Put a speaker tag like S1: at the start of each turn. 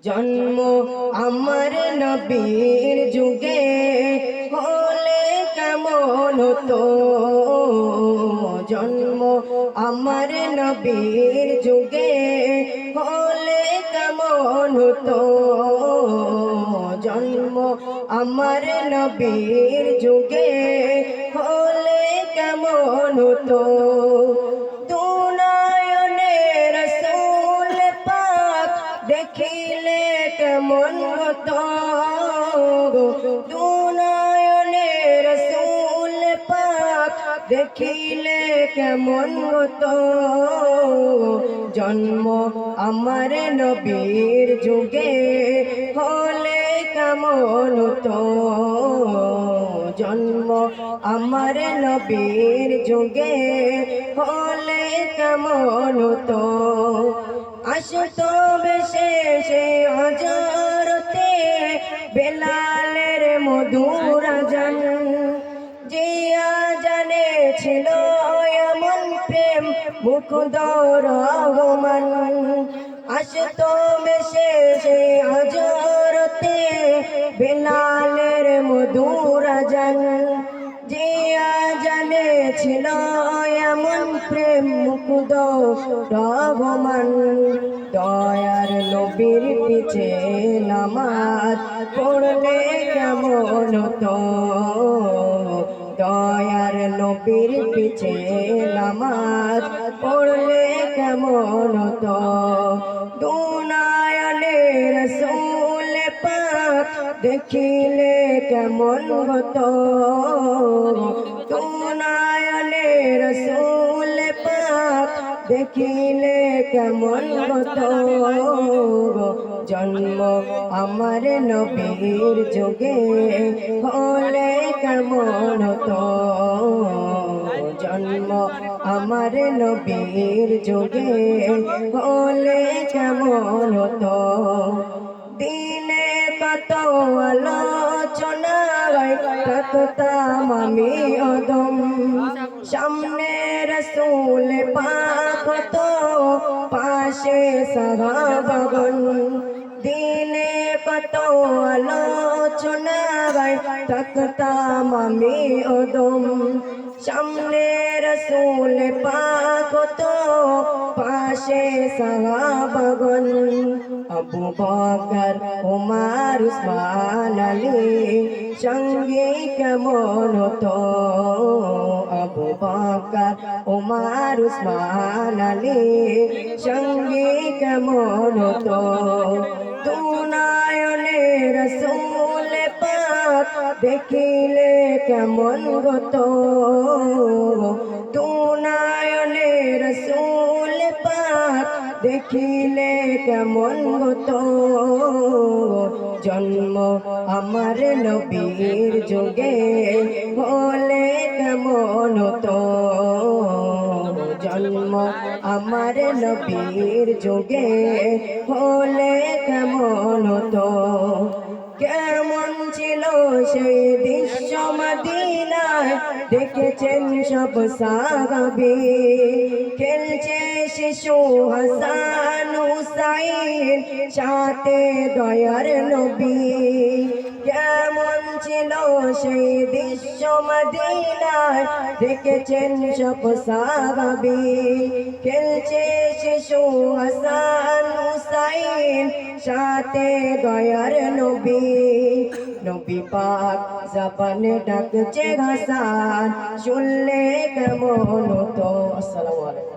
S1: জন্ম আমার নবীর যুগে হলে কেমন হতো, জন্ম আমার নবীর যুগে হলে কেমন হতো, জন্ম আমার নবীর যুগে হলে কেমন হতো। দেখিলে কেমন হতো, দুনয়নে রাসূল পাক দেখিলে কেমন হতো, জন্ম আমার নবীর যুগে হলে কেমন হতো, জন্ম আমার নবীর যুগে হলে কেমন হতো। আসতো বেশে সে হজরতে বেলালের মধুর আজান, যে আজানে ছিল এমন প্রেম মুগ্ধ রহমান। আসতো বেশে সে হজরতে বেলালের মধুর আজান, যে আজানে ছিল এমন প্রেম মুগ্ধ রহমান। দয়ার নবীর পিছে নামাজ পড়লে কেমন হতো, দয়ার নবীর পিছে নামাজ পড়লে কেমন হতো। দুনয়নে রাসূল পাক দেখিলে কেমন হতো, দুনয়নে রাসূল পাক দেখিলে কেমন হতো, জন্ম আমার নবীর যুগে হলে কেমন হতো, জন্ম আমার নবীর যুগে হলে কেমন হতো। দিনে কত আলোচনায় থাকতাম আমি অদম, সামনে রাসূল পাক হতো পাশে সাহাবাগণ। দিনে কত আলোচনায় থাকতাম আমি অদম, সামনে রাসূল পাক হতো পাশে সাহাবাগণ। আবু বকর ওমর উসমান আলী সঙ্গে কেমন হতো, আবু বকর ওমর উসমান আলী সঙ্গে কেমন হতো। দুনয়নে রাসূল পাক দেখিলে কেমন হতো, দুনয়নে রাসূল পাক দেখিলে কেমন হতো, জন্ম আমার নবীর যুগে হলে কেমন হতো, জন্ম আমার নবীর যুগে হলে কেমন হতো। কেমন ছিল সেই দৃশ্য মদিনায় দেখেছেন সব সাহাবী, খেলছে শিশু হাসান হুসাইন সাথে দয়ার নবী। কেমন ছিল সেই দৃশ্য মদিনায় দেখেছেন সব সাহাবী, খেলছে শিশু হাসান হুসাইন সাথে দয়ার নবী। নবী পাক জবানে ডাকছে হাসান, শুনলে কেমন হতো। আসসালামু আলাইকুম।